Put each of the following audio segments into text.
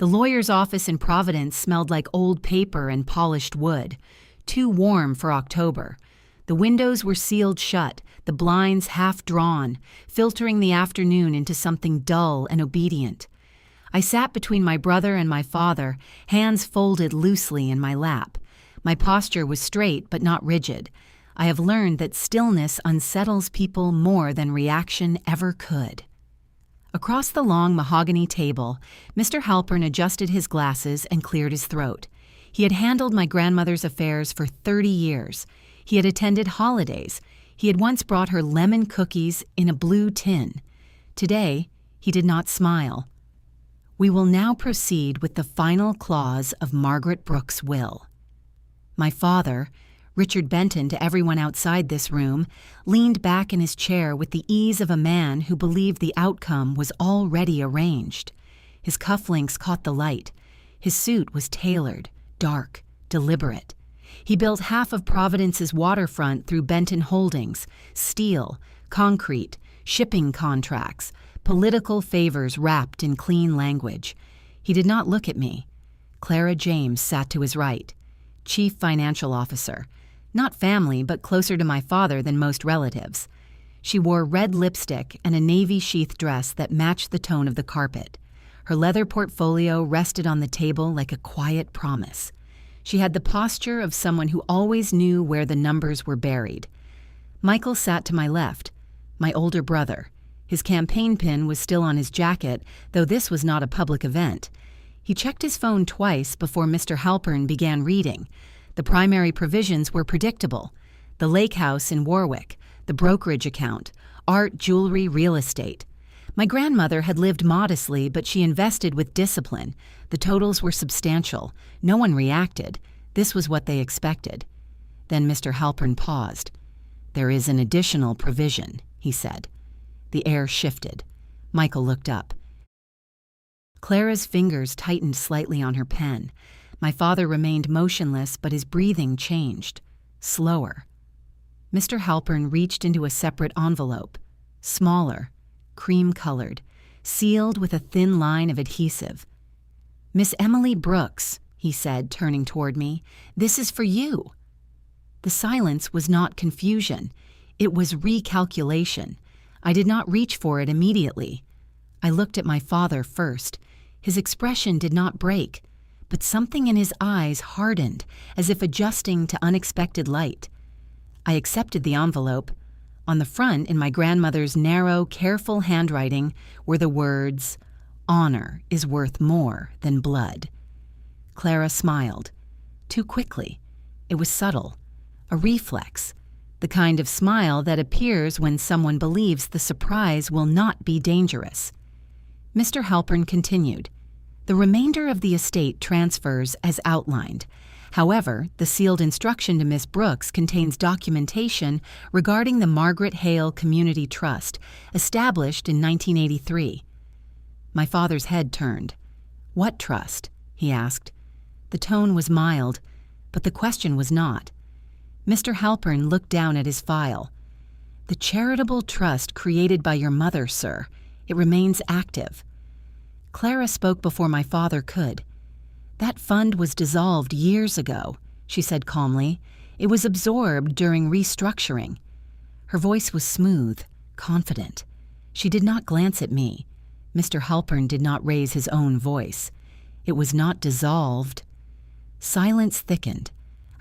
The lawyer's office in Providence smelled like old paper and polished wood, too warm for October. The windows were sealed shut, the blinds half drawn, filtering the afternoon into something dull and obedient. I sat between my brother and my father, hands folded loosely in my lap. My posture was straight but not rigid. I have learned that stillness unsettles people more than reaction ever could. Across the long mahogany table, Mr. Halpern adjusted his glasses and cleared his throat. He had handled my grandmother's affairs for 30 years. He had attended holidays. He had once brought her lemon cookies in a blue tin. Today, he did not smile. We will now proceed with the final clause of Margaret Brooks' will. My father, Richard Benton to everyone outside this room, leaned back in his chair with the ease of a man who believed the outcome was already arranged. His cufflinks caught the light. His suit was tailored, dark, deliberate. He built half of Providence's waterfront through Benton Holdings, steel, concrete, shipping contracts, political favors wrapped in clean language. He did not look at me. Clara James sat to his right, Chief Financial Officer. Not family, but closer to my father than most relatives. She wore red lipstick and a navy sheath dress that matched the tone of the carpet. Her leather portfolio rested on the table like a quiet promise. She had the posture of someone who always knew where the numbers were buried. Michael sat to my left, my older brother. His campaign pin was still on his jacket, though this was not a public event. He checked his phone twice before Mr. Halpern began reading. The primary provisions were predictable: the lake house in Warwick, the brokerage account, art, jewelry, real estate. My grandmother had lived modestly, but she invested with discipline. The totals were substantial. No one reacted. This was what they expected. Then Mr. Halpern paused. "There is an additional provision," he said. The air shifted. Michael looked up. Clara's fingers tightened slightly on her pen. My father remained motionless, but his breathing changed. Slower. Mr. Halpern reached into a separate envelope. Smaller, cream-colored, sealed with a thin line of adhesive. "Miss Emily Brooks," he said, turning toward me, "this is for you." The silence was not confusion. It was recalculation. I did not reach for it immediately. I looked at my father first. His expression did not break, but something in his eyes hardened, as if adjusting to unexpected light. I accepted the envelope. On the front, in my grandmother's narrow, careful handwriting, were the words, "Honor is worth more than blood." Clara smiled. Too quickly. It was subtle. A reflex. The kind of smile that appears when someone believes the surprise will not be dangerous. Mr. Halpern continued. "The remainder of the estate transfers as outlined. However, the sealed instruction to Miss Brooks contains documentation regarding the Margaret Hale Community Trust, established in 1983. My father's head turned. "What trust?" he asked. The tone was mild, but the question was not. Mr. Halpern looked down at his file. "The charitable trust created by your mother, sir. It remains active." Clara spoke before my father could. "That fund was dissolved years ago," she said calmly. "It was absorbed during restructuring." Her voice was smooth, confident. She did not glance at me. Mr. Halpern did not raise his own voice. "It was not dissolved." Silence thickened.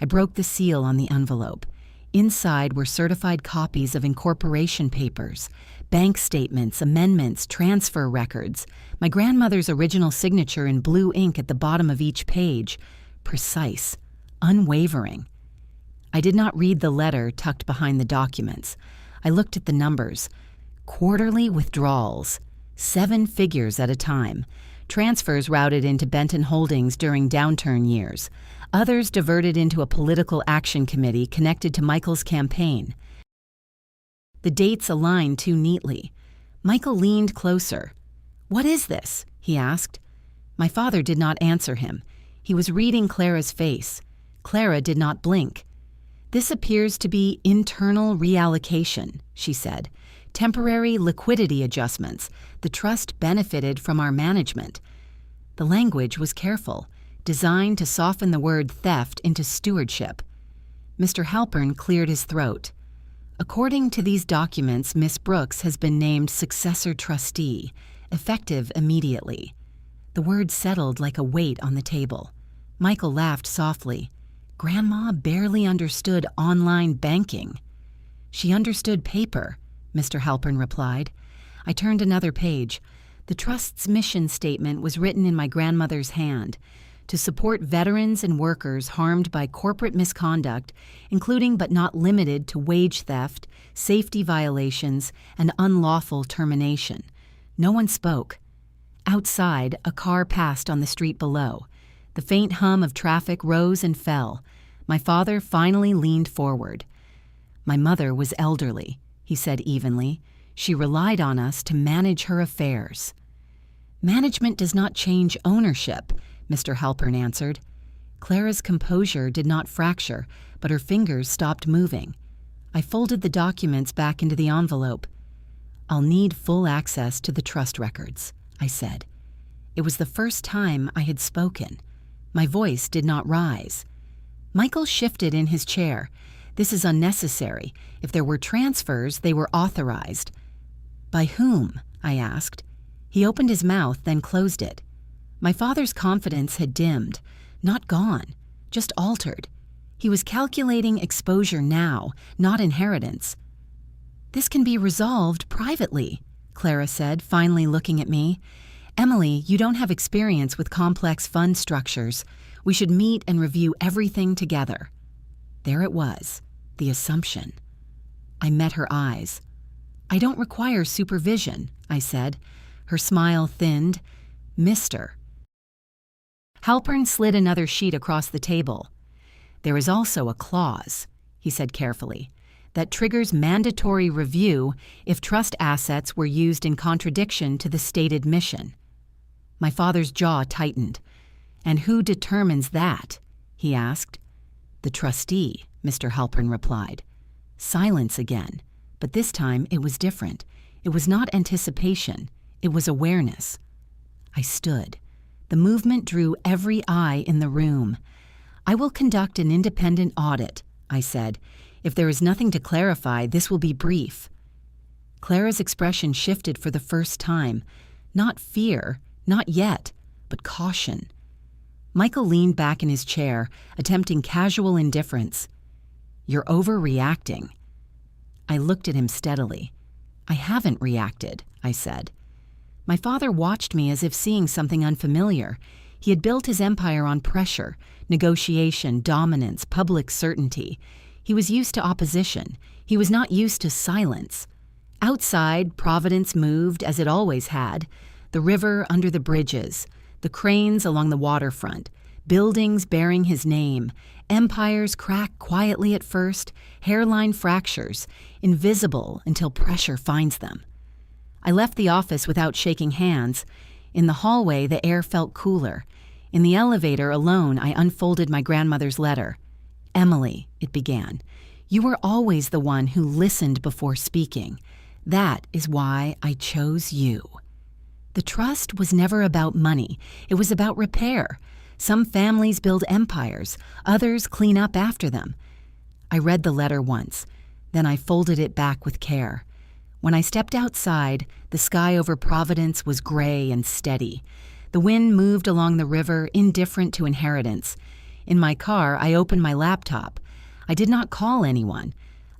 I broke the seal on the envelope. Inside were certified copies of incorporation papers, bank statements, amendments, transfer records, my grandmother's original signature in blue ink at the bottom of each page, precise, unwavering. I did not read the letter tucked behind the documents. I looked at the numbers. Quarterly withdrawals, 7 figures at a time. Transfers routed into Benton Holdings during downturn years. Others diverted into a political action committee connected to Michael's campaign. The dates aligned too neatly. Michael leaned closer. "What is this?" he asked. My father did not answer him. He was reading Clara's face. Clara did not blink. "This appears to be internal reallocation," she said. "Temporary liquidity adjustments. The trust benefited from our management." The language was careful, designed to soften the word theft into stewardship. Mr. Halpern cleared his throat. According to these documents, Miss Brooks has been named successor trustee, effective immediately. The word settled like a weight on the table. Michael laughed softly. Grandma barely understood online banking. She understood paper, Mr. Halpern replied. I turned another page. The trust's mission statement was written in my grandmother's hand: to support veterans and workers harmed by corporate misconduct, including but not limited to wage theft, safety violations, and unlawful termination. No one spoke. Outside, a car passed on the street below. The faint hum of traffic rose and fell. My father finally leaned forward. My mother was elderly, he said evenly. She relied on us to manage her affairs. Management does not change ownership, Mr. Halpern answered. Clara's composure did not fracture, but her fingers stopped moving. I folded the documents back into the envelope. I'll need full access to the trust records, I said. It was the first time I had spoken. My voice did not rise. Michael shifted in his chair. This is unnecessary. If there were transfers, they were authorized. By whom? I asked. He opened his mouth, then closed it. My father's confidence had dimmed, not gone, just altered. He was calculating exposure now, not inheritance. This can be resolved privately, Clara said, finally looking at me. Emily, you don't have experience with complex fund structures. We should meet and review everything together. There it was, the assumption. I met her eyes. I don't require supervision, I said. Her smile thinned. Mr. Halpern slid another sheet across the table. There is also a clause, he said carefully, that triggers mandatory review if trust assets were used in contradiction to the stated mission. My father's jaw tightened. And who determines that? He asked. The trustee, Mr. Halpern replied. Silence again, but this time it was different. It was not anticipation, it was awareness. I stood. The movement drew every eye in the room. I will conduct an independent audit, I said. If there is nothing to clarify, this will be brief. Clara's expression shifted for the first time. Not fear, not yet, but caution. Michael leaned back in his chair, attempting casual indifference. You're overreacting. I looked at him steadily. I haven't reacted, I said. My father watched me as if seeing something unfamiliar. He had built his empire on pressure, negotiation, dominance, public certainty. He was used to opposition. He was not used to silence. Outside, Providence moved as it always had. The river under the bridges, the cranes along the waterfront, buildings bearing his name, empires crack quietly at first, hairline fractures, invisible until pressure finds them. I left the office without shaking hands. In the hallway, the air felt cooler. In the elevator, alone, I unfolded my grandmother's letter. Emily, it began, you were always the one who listened before speaking. That is why I chose you. The trust was never about money. It was about repair. Some families build empires. Others clean up after them. I read the letter once. Then I folded it back with care. When I stepped outside, the sky over Providence was gray and steady. The wind moved along the river, indifferent to inheritance. In my car, I opened my laptop. I did not call anyone.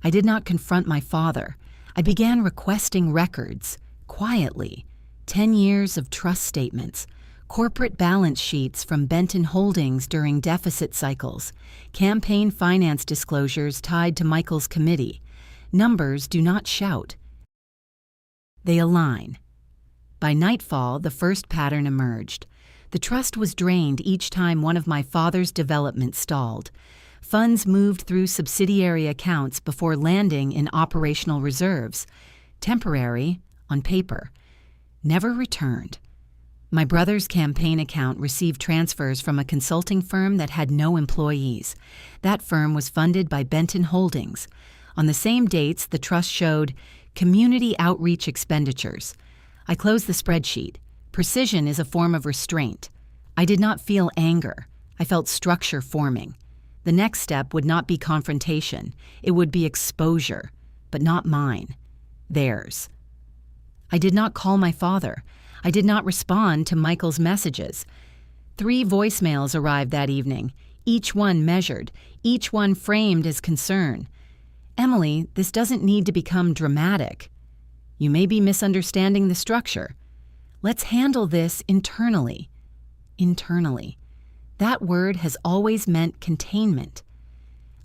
I did not confront my father. I began requesting records, quietly. 10 years of trust statements, corporate balance sheets from Benton Holdings during deficit cycles, campaign finance disclosures tied to Michael's committee. Numbers do not shout. They align. By nightfall, the first pattern emerged. The trust was drained each time one of my father's developments stalled. Funds moved through subsidiary accounts before landing in operational reserves. Temporary, on paper. Never returned. My brother's campaign account received transfers from a consulting firm that had no employees. That firm was funded by Benton Holdings. On the same dates, the trust showed community outreach expenditures. I closed the spreadsheet. Precision is a form of restraint. I did not feel anger. I felt structure forming. The next step would not be confrontation. It would be exposure, but not mine. Theirs. I did not call my father. I did not respond to Michael's messages. 3 voicemails arrived that evening, each one measured, each one framed as concern. Emily, this doesn't need to become dramatic. You may be misunderstanding the structure. Let's handle this internally. Internally. That word has always meant containment.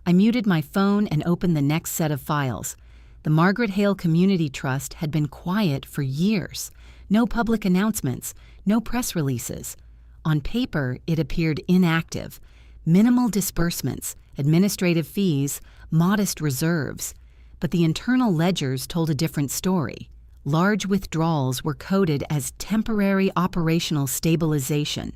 I muted my phone and opened the next set of files. The Margaret Hale Community Trust had been quiet for years. No public announcements, no press releases. On paper, it appeared inactive. Minimal disbursements, administrative fees, modest reserves. But the internal ledgers told a different story. Large withdrawals were coded as temporary operational stabilization.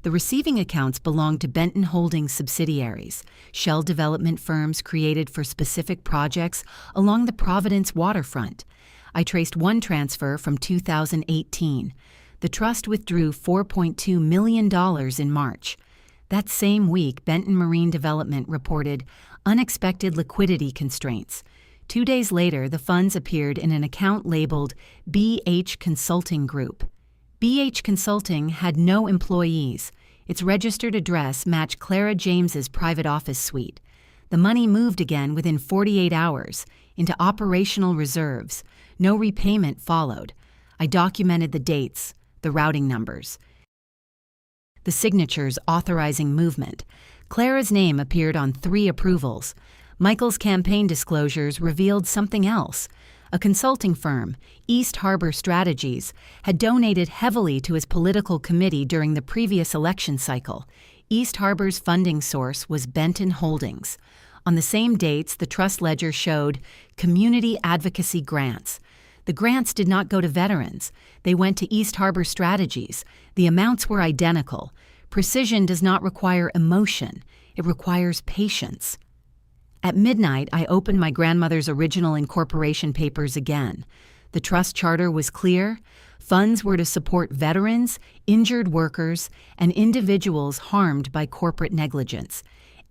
The receiving accounts belonged to Benton Holdings subsidiaries, shell development firms created for specific projects along the Providence waterfront. I traced one transfer from 2018. The trust withdrew $4.2 million in March. That same week, Benton Marine Development reported unexpected liquidity constraints. 2 days later, the funds appeared in an account labeled BH Consulting Group. BH Consulting had no employees. Its registered address matched Clara James's private office suite. The money moved again within 48 hours into operational reserves. No repayment followed. I documented the dates, the routing numbers, the signatures authorizing movement. Clara's name appeared on 3 approvals. Michael's campaign disclosures revealed something else. A consulting firm, East Harbor Strategies, had donated heavily to his political committee during the previous election cycle. East Harbor's funding source was Benton Holdings. On the same dates, the trust ledger showed community advocacy grants. The grants did not go to veterans. They went to East Harbor Strategies. The amounts were identical. Precision does not require emotion. It requires patience. At midnight, I opened my grandmother's original incorporation papers again. The trust charter was clear. Funds were to support veterans, injured workers, and individuals harmed by corporate negligence.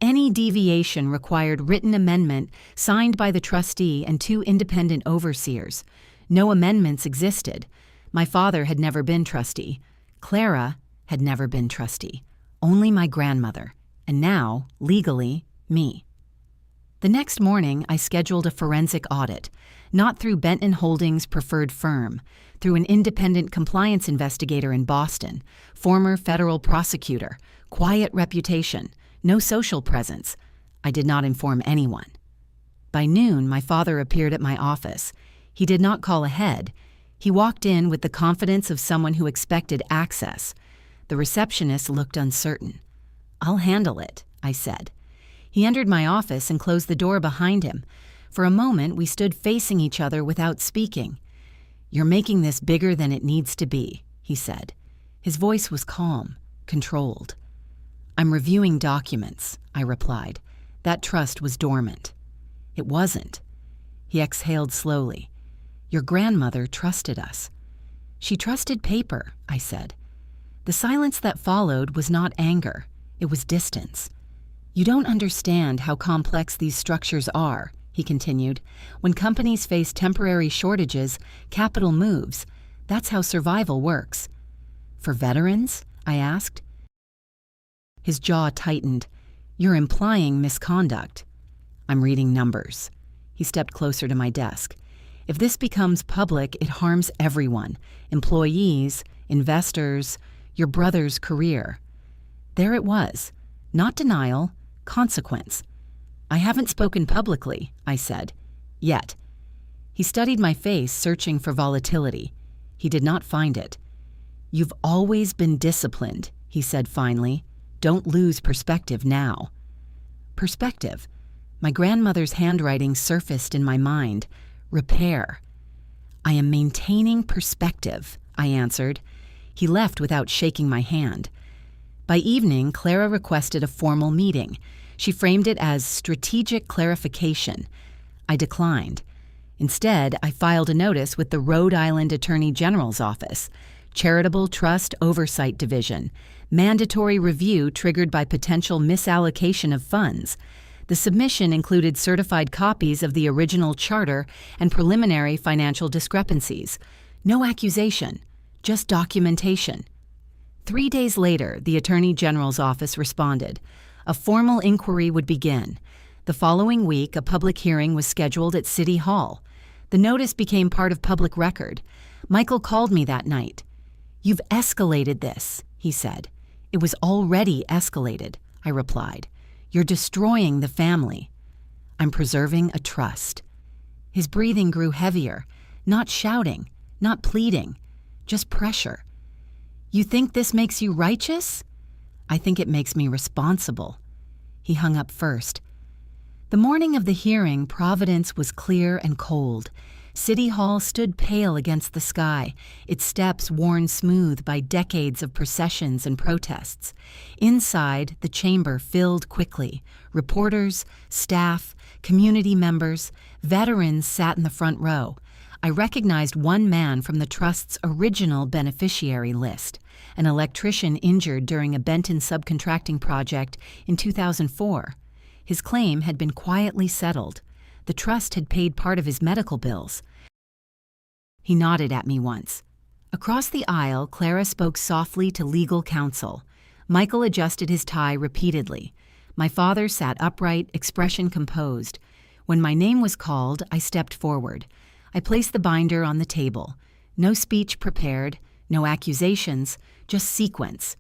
Any deviation required written amendment signed by the trustee and 2 independent overseers. No amendments existed. My father had never been trustee. Clara had never been trustee. Only my grandmother. And now, legally, me. The next morning, I scheduled a forensic audit, not through Benton Holdings' preferred firm, through an independent compliance investigator in Boston, former federal prosecutor, quiet reputation, no social presence. I did not inform anyone. By noon, my father appeared at my office. He did not call ahead. He walked in with the confidence of someone who expected access. The receptionist looked uncertain. "I'll handle it," I said. He entered my office and closed the door behind him. For a moment, we stood facing each other without speaking. "You're making this bigger than it needs to be," he said. His voice was calm, controlled. "I'm reviewing documents," I replied. "That trust was dormant." "It wasn't." He exhaled slowly. "Your grandmother trusted us." "She trusted paper," I said. The silence that followed was not anger. It was distance. "You don't understand how complex these structures are," he continued. "When companies face temporary shortages, capital moves. That's how survival works." "For veterans?" I asked. His jaw tightened. "You're implying misconduct." "I'm reading numbers." He stepped closer to my desk. "If this becomes public, it harms everyone. Employees, investors, your brother's career." There it was. Not denial, consequence. "I haven't spoken publicly," I said. "Yet." He studied my face, searching for volatility. He did not find it. "You've always been disciplined," he said finally. "Don't lose perspective now." Perspective. My grandmother's handwriting surfaced in my mind. Repair. "I am maintaining perspective," I answered. He left without shaking my hand. By evening, Clara requested a formal meeting. She framed it as strategic clarification. I declined. Instead, I filed a notice with the Rhode Island Attorney General's office, Charitable Trust Oversight Division, Mandatory review triggered by potential misallocation of funds. The submission included certified copies of the original charter and preliminary financial discrepancies. No accusation, just documentation. 3 days later, the Attorney General's office responded. A formal inquiry would begin. The following week, a public hearing was scheduled at City Hall. The notice became part of public record. Michael called me that night. "You've escalated this," he said. "It was already escalated," I replied. "You're destroying the family." "I'm preserving a trust." His breathing grew heavier, not shouting, not pleading, just pressure. "You think this makes you righteous?" "I think it makes me responsible." He hung up first. The morning of the hearing, Providence was clear and cold. City Hall stood pale against the sky, its steps worn smooth by decades of processions and protests. Inside, the chamber filled quickly. Reporters, staff, community members, veterans sat in the front row. I recognized one man from the Trust's original beneficiary list, an electrician injured during a Benton subcontracting project in 2004. His claim had been quietly settled. The Trust had paid part of his medical bills. He nodded at me once. Across the aisle, Clara spoke softly to legal counsel. Michael adjusted his tie repeatedly. My father sat upright, expression composed. When my name was called, I stepped forward. I placed the binder on the table. No speech prepared, no accusations, just sequence.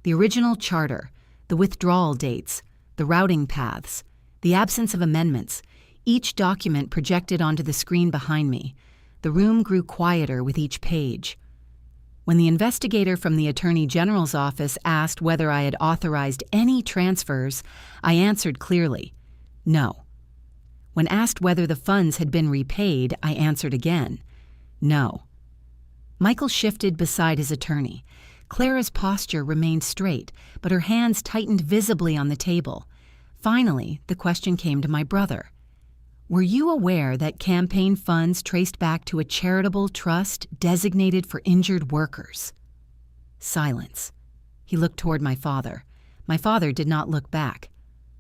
The original charter, the withdrawal dates, the routing paths, the absence of amendments, each document projected onto the screen behind me. The room grew quieter with each page. When the investigator from the Attorney General's office asked whether I had authorized any transfers, I answered clearly, no. When asked whether the funds had been repaid, I answered again, no. Michael shifted beside his attorney. Clara's posture remained straight, but her hands tightened visibly on the table. Finally, the question came to my brother. "Were you aware that campaign funds traced back to a charitable trust designated for injured workers?" Silence. He looked toward my father. My father did not look back.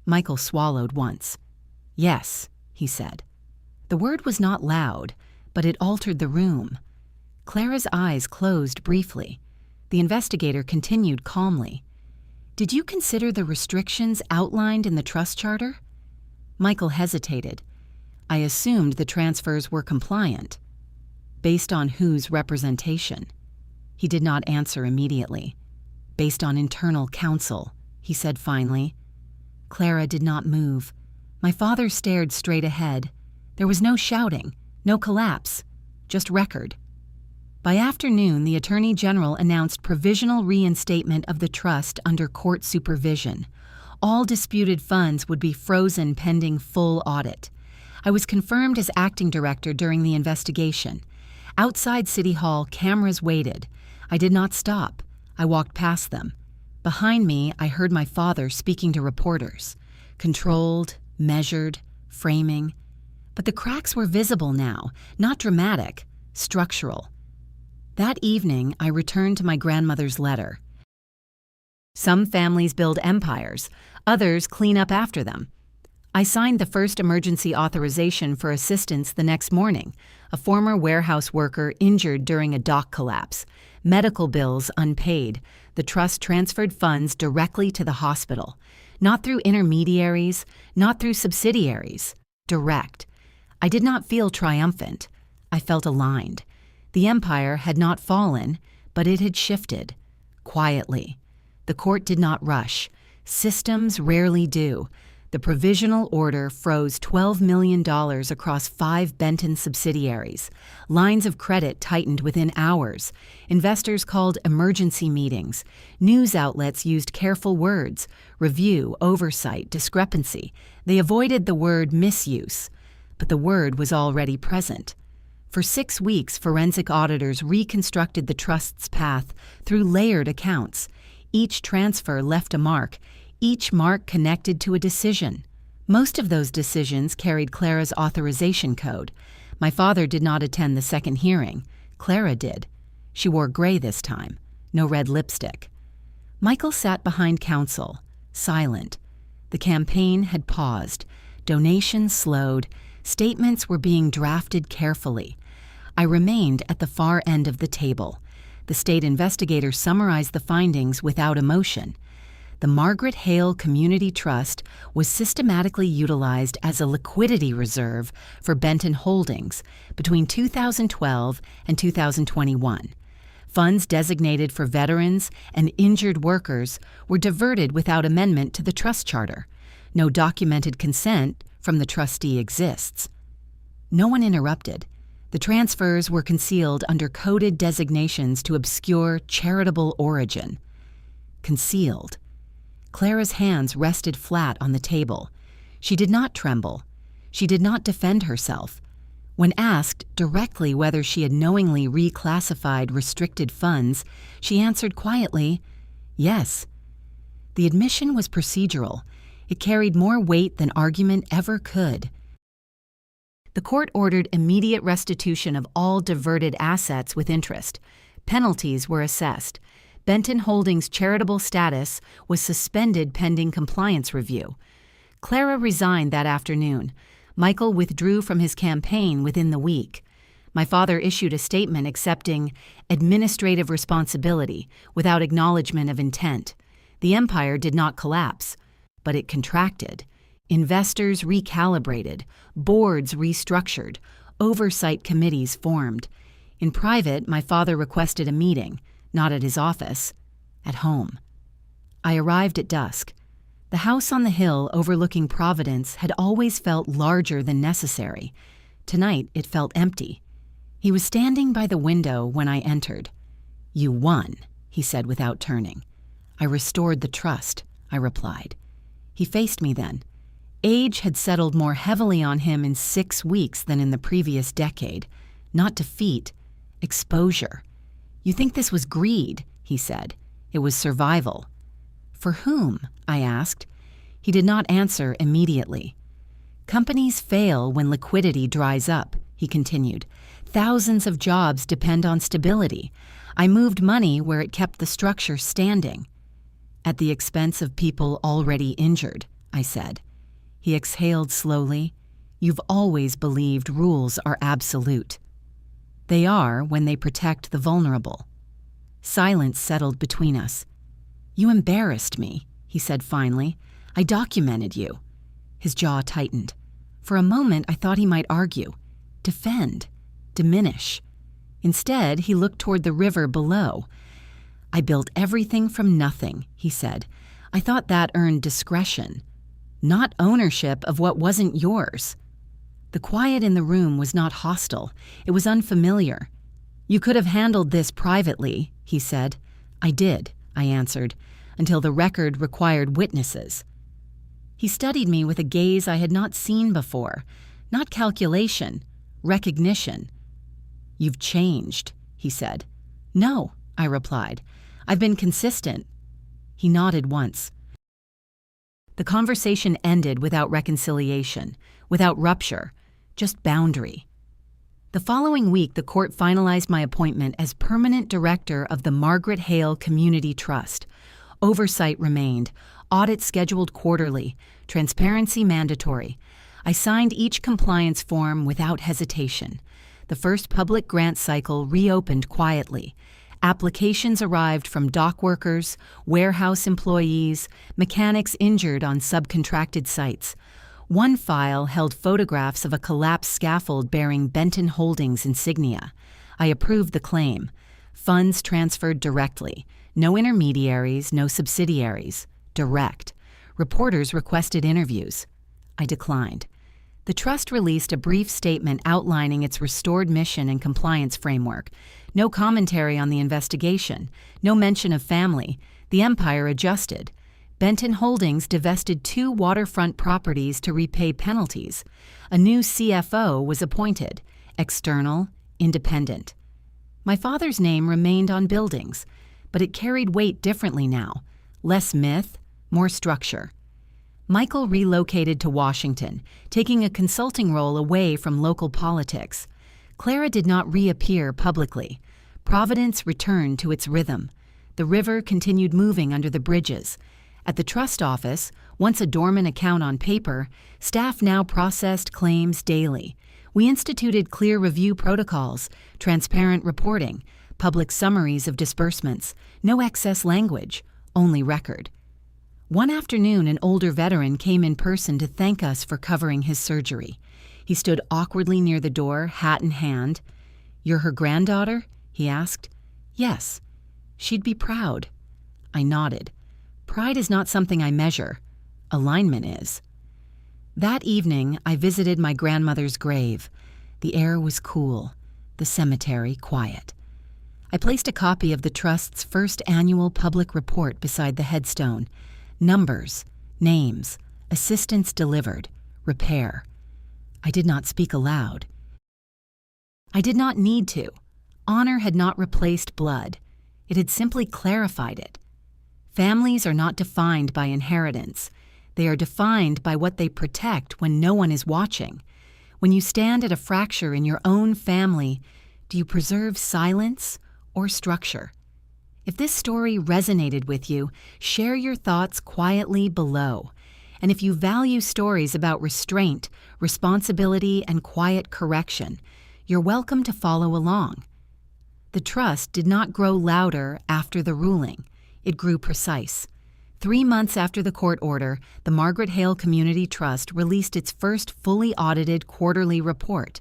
Michael swallowed once. "Yes," he said. The word was not loud, but it altered the room. Clara's eyes closed briefly. The investigator continued calmly. "Did you consider the restrictions outlined in the trust charter?" Michael hesitated. "I assumed the transfers were compliant." "Based on whose representation?" He did not answer immediately. "Based on internal counsel," he said finally. Clara did not move. My father stared straight ahead. There was no shouting, no collapse, just record. By afternoon, the Attorney General announced provisional reinstatement of the trust under court supervision. All disputed funds would be frozen pending full audit. I was confirmed as acting director during the investigation. Outside City Hall, cameras waited. I did not stop. I walked past them. Behind me, I heard my father speaking to reporters. Controlled, measured, framing. But the cracks were visible now, not dramatic, structural. That evening, I returned to my grandmother's letter. Some families build empires, others clean up after them. I signed the first emergency authorization for assistance the next morning, a former warehouse worker injured during a dock collapse, medical bills unpaid. The trust transferred funds directly to the hospital, not through intermediaries, not through subsidiaries, direct. I did not feel triumphant. I felt aligned. The empire had not fallen, but it had shifted, quietly. The court did not rush. Systems rarely do. The provisional order froze $12 million across 5 Benton subsidiaries. Lines of credit tightened within hours. Investors called emergency meetings. News outlets used careful words: review, oversight, discrepancy. They avoided the word misuse, but the word was already present. For 6 weeks, forensic auditors reconstructed the trust's path through layered accounts. Each transfer left a mark, each mark connected to a decision. Most of those decisions carried Clara's authorization code. My father did not attend the second hearing. Clara did. She wore gray this time, no red lipstick. Michael sat behind counsel, silent. The campaign had paused. Donations slowed. Statements were being drafted carefully. I remained at the far end of the table. The state investigator summarized the findings without emotion. The Margaret Hale Community Trust was systematically utilized as a liquidity reserve for Benton Holdings between 2012 and 2021. Funds designated for veterans and injured workers were diverted without amendment to the trust charter. No documented consent from the trustee exists. No one interrupted. The transfers were concealed under coded designations to obscure charitable origin. Concealed. Clara's hands rested flat on the table. She did not tremble. She did not defend herself. When asked directly whether she had knowingly reclassified restricted funds, she answered quietly, "Yes." The admission was procedural. It carried more weight than argument ever could. The court ordered immediate restitution of all diverted assets with interest. Penalties were assessed. Benton Holdings' charitable status was suspended pending compliance review. Clara resigned that afternoon. Michael withdrew from his campaign within the week. My father issued a statement accepting administrative responsibility without acknowledgement of intent. The empire did not collapse, but it contracted. Investors recalibrated, boards restructured, oversight committees formed. In private, my father requested a meeting, not at his office, at home. I arrived at dusk. The house on the hill overlooking Providence had always felt larger than necessary. Tonight it felt empty. He was standing by the window when I entered. "You won," he said without turning. "I restored the trust," I replied. He faced me then. Age had settled more heavily on him in 6 weeks than in the previous decade. Not defeat, exposure. "You think this was greed," he said. "It was survival." "For whom?" I asked. He did not answer immediately. "Companies fail when liquidity dries up," he continued. "Thousands of jobs depend on stability. I moved money where it kept the structure standing." "At the expense of people already injured," I said. He exhaled slowly. "You've always believed rules are absolute." "They are when they protect the vulnerable." Silence settled between us. "You embarrassed me," he said finally. "I documented you." His jaw tightened. For a moment I thought he might argue, defend, diminish. Instead, he looked toward the river below. "I built everything from nothing," he said. "I thought that earned discretion, not ownership of what wasn't yours." The quiet in the room was not hostile. It was unfamiliar. "You could have handled this privately," he said. "I did," I answered, "until the record required witnesses." He studied me with a gaze I had not seen before. Not calculation, recognition. "You've changed," he said. "No," I replied. "I've been consistent." He nodded once. The conversation ended without reconciliation, without rupture, just boundary. The following week, the court finalized my appointment as permanent director of the Margaret Hale Community Trust. Oversight remained, audits scheduled quarterly, transparency mandatory. I signed each compliance form without hesitation. The first public grant cycle reopened quietly. Applications arrived from dock workers, warehouse employees, mechanics injured on subcontracted sites. One file held photographs of a collapsed scaffold bearing Benton Holdings insignia. I approved the claim. Funds transferred directly. No intermediaries, no subsidiaries. Direct. Reporters requested interviews. I declined. The trust released a brief statement outlining its restored mission and compliance framework. No commentary on the investigation. No mention of family. The empire adjusted. Benton Holdings divested 2 waterfront properties to repay penalties. A new CFO was appointed. External, independent. My father's name remained on buildings, but it carried weight differently now. Less myth, more structure. Michael relocated to Washington, taking a consulting role away from local politics. Clara did not reappear publicly. Providence returned to its rhythm. The river continued moving under the bridges. At the trust office, once a dormant account on paper, staff now processed claims daily. We instituted clear review protocols, transparent reporting, public summaries of disbursements, no excess language, only record. One afternoon, an older veteran came in person to thank us for covering his surgery. He stood awkwardly near the door, hat in hand. "You're her granddaughter?" he asked. "Yes." "She'd be proud." I nodded. Pride is not something I measure. Alignment is. That evening, I visited my grandmother's grave. The air was cool, the cemetery quiet. I placed a copy of the Trust's first annual public report beside the headstone. Numbers, names, assistance delivered, repair. I did not speak aloud. I did not need to. Honor had not replaced blood. It had simply clarified it. Families are not defined by inheritance. They are defined by what they protect when no one is watching. When you stand at a fracture in your own family, do you preserve silence or structure? If this story resonated with you, share your thoughts quietly below. And if you value stories about restraint, responsibility, and quiet correction, you're welcome to follow along. The trust did not grow louder after the ruling. It grew precise. 3 months after the court order, the Margaret Hale Community Trust released its first fully audited quarterly report.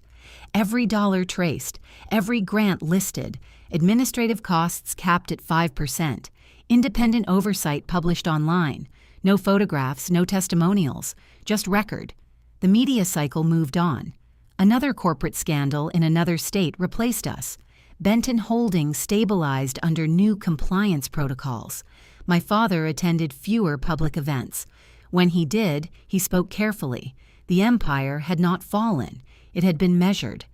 Every dollar traced, every grant listed, administrative costs capped at 5%, independent oversight published online, no photographs, no testimonials, just record. The media cycle moved on. Another corporate scandal in another state replaced us. Benton Holdings stabilized under new compliance protocols. My father attended fewer public events. When he did, he spoke carefully. The empire had not fallen. It had been measured.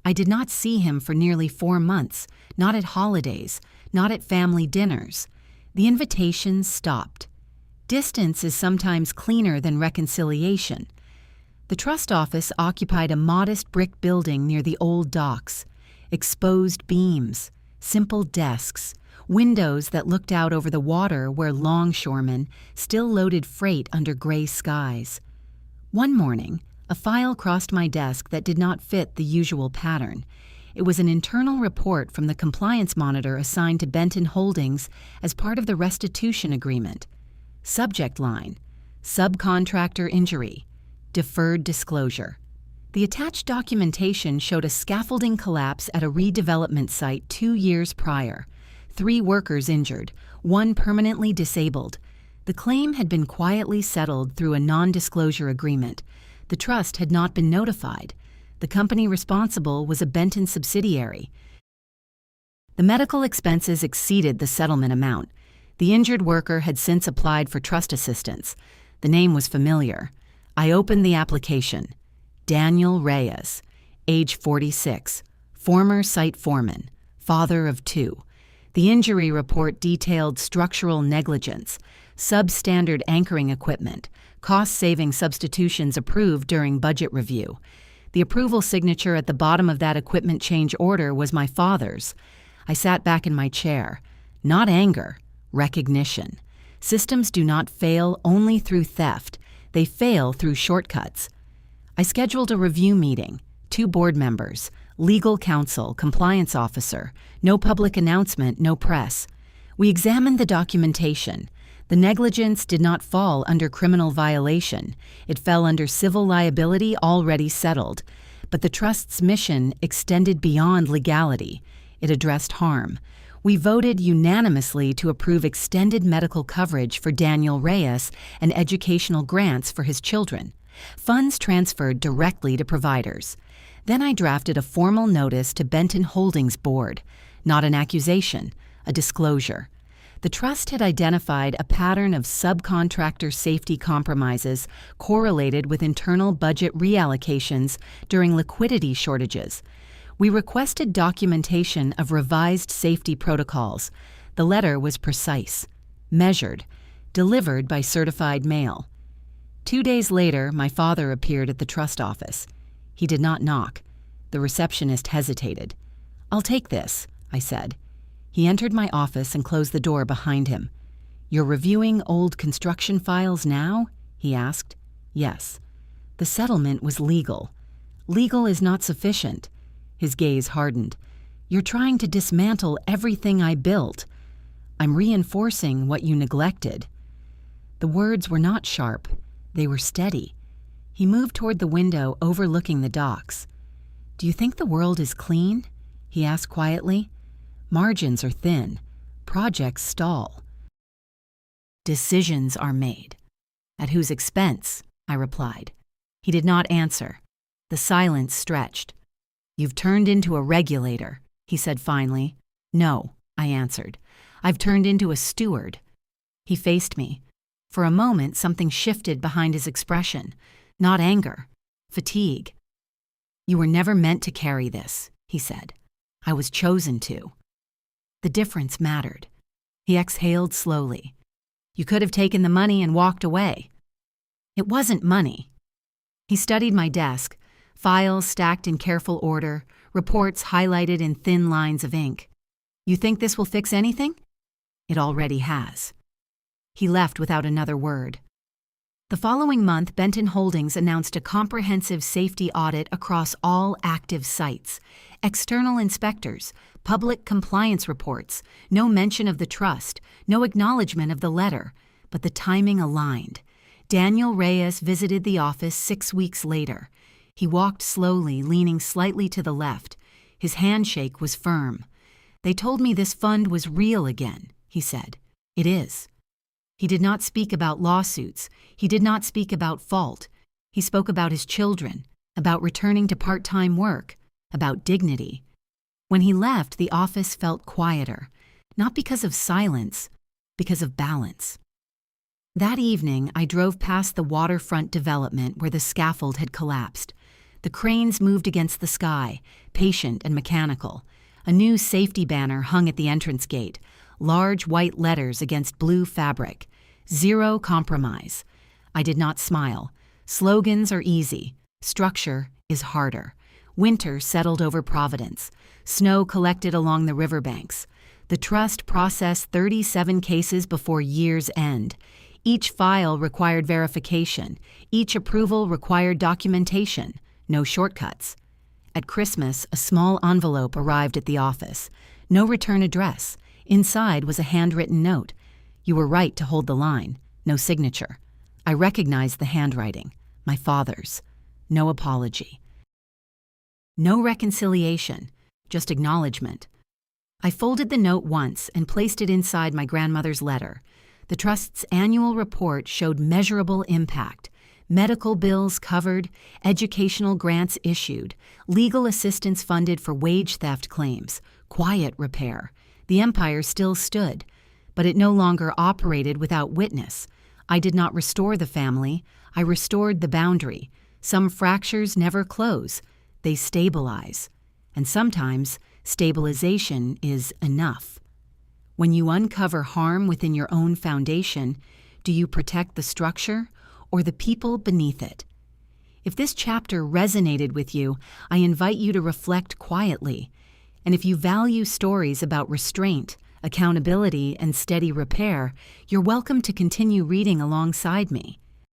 I did not see him for nearly 4 months, not at holidays, not at family dinners. The invitations stopped. Distance is sometimes cleaner than reconciliation. The trust office occupied a modest brick building near the old docks. Exposed beams, simple desks, windows that looked out over the water where longshoremen still loaded freight under gray skies. One morning, a file crossed my desk that did not fit the usual pattern. It was an internal report from the compliance monitor assigned to Benton Holdings as part of the restitution agreement. Subject line: subcontractor injury, deferred disclosure. The attached documentation showed a scaffolding collapse at a redevelopment site 2 years prior. 3 workers injured, 1 permanently disabled. The claim had been quietly settled through a non-disclosure agreement. The trust had not been notified. The company responsible was a Benton subsidiary. The medical expenses exceeded the settlement amount. The injured worker had since applied for trust assistance. The name was familiar. I opened the application. Daniel Reyes, age 46, former site foreman, father of 2. The injury report detailed structural negligence, substandard anchoring equipment, cost-saving substitutions approved during budget review. The approval signature at the bottom of that equipment change order was my father's. I sat back in my chair. Not anger, recognition. Systems do not fail only through theft. They fail through shortcuts. I scheduled a review meeting, 2 board members, legal counsel, compliance officer, no public announcement, no press. We examined the documentation. The negligence did not fall under criminal violation. It fell under civil liability already settled. But the trust's mission extended beyond legality. It addressed harm. We voted unanimously to approve extended medical coverage for Daniel Reyes and educational grants for his children. Funds transferred directly to providers. Then I drafted a formal notice to Benton Holdings Board. Not an accusation, a disclosure. The trust had identified a pattern of subcontractor safety compromises correlated with internal budget reallocations during liquidity shortages. We requested documentation of revised safety protocols. The letter was precise, measured, delivered by certified mail. 2 days later, my father appeared at the trust office. He did not knock. The receptionist hesitated. "I'll take this," I said. He entered my office and closed the door behind him. "You're reviewing old construction files now?" he asked. "Yes." "The settlement was legal." "Legal is not sufficient." His gaze hardened. "You're trying to dismantle everything I built." "I'm reinforcing what you neglected." The words were not sharp. They were steady. He moved toward the window overlooking the docks. "Do you think the world is clean?" he asked quietly. "Margins are thin. Projects stall. Decisions are made." "At whose expense?" I replied. He did not answer. The silence stretched. "You've turned into a regulator," he said finally. "No," I answered. "I've turned into a steward." He faced me. For a moment, something shifted behind his expression. Not anger, fatigue. "You were never meant to carry this," he said. "I was chosen to." The difference mattered. He exhaled slowly. "You could have taken the money and walked away." "It wasn't money." He studied my desk, files stacked in careful order, reports highlighted in thin lines of ink. "You think this will fix anything?" "It already has." He left without another word. The following month, Benton Holdings announced a comprehensive safety audit across all active sites. External inspectors, public compliance reports, no mention of the trust, no acknowledgement of the letter, but the timing aligned. Daniel Reyes visited the office 6 weeks later. He walked slowly, leaning slightly to the left. His handshake was firm. "They told me this fund was real again," he said. "It is." He did not speak about lawsuits. He did not speak about fault. He spoke about his children, about returning to part-time work, about dignity. When he left, the office felt quieter, not because of silence, because of balance. That evening, I drove past the waterfront development where the scaffold had collapsed. The cranes moved against the sky, patient and mechanical. A new safety banner hung at the entrance gate, large white letters against blue fabric. "Zero compromise." I did not smile. Slogans are easy. Structure is harder. Winter settled over Providence. Snow collected along the riverbanks. The trust processed 37 cases before year's end. Each file required verification. Each approval required documentation. No shortcuts. At Christmas, a small envelope arrived at the office. No return address. Inside was a handwritten note. "You were right to hold the line." No signature. I recognized the handwriting. My father's. No apology. No reconciliation. Just acknowledgement. I folded the note once and placed it inside my grandmother's letter. The trust's annual report showed measurable impact. Medical bills covered, educational grants issued, legal assistance funded for wage theft claims, quiet repair. The empire still stood, but it no longer operated without witness. I did not restore the family. I restored the boundary. Some fractures never close. They stabilize. And sometimes stabilization is enough. When you uncover harm within your own foundation, do you protect the structure or the people beneath it? If this chapter resonated with you, I invite you to reflect quietly. And if you value stories about restraint, accountability, and steady repair, you're welcome to continue reading alongside me.